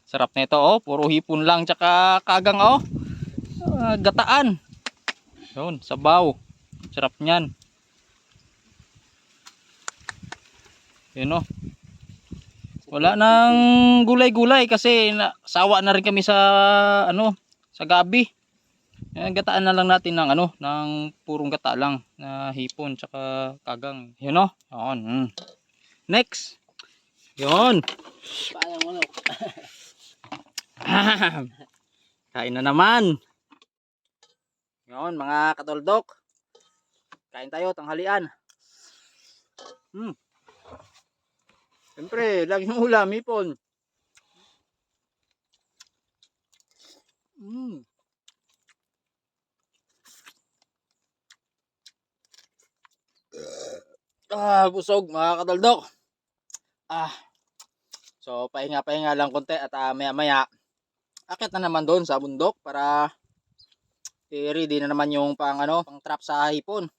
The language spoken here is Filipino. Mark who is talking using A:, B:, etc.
A: Sarap nito oh, puro hipon lang tsaka kagang oh. Gataan. Yun, sabaw. Sarap niyan. Yun oh. Wala nang gulay-gulay kasi sawa na rin kami sa ano, sa gabi. Gataan na lang natin ng ano, ng purong gata lang na hipon tsaka kagang. Yun oh. Yun. Next. Yun.
B: Paano mo no?
A: Kain na naman. Yun mga katoldok. Kain tayo tanghalian. Siyempre, laging ulam, hipon. Busog mga katoldok. So pahinga-pahinga lang konti at maya-maya akit na naman doon sa bundok para i-ready na naman yung pang trap sa hipon.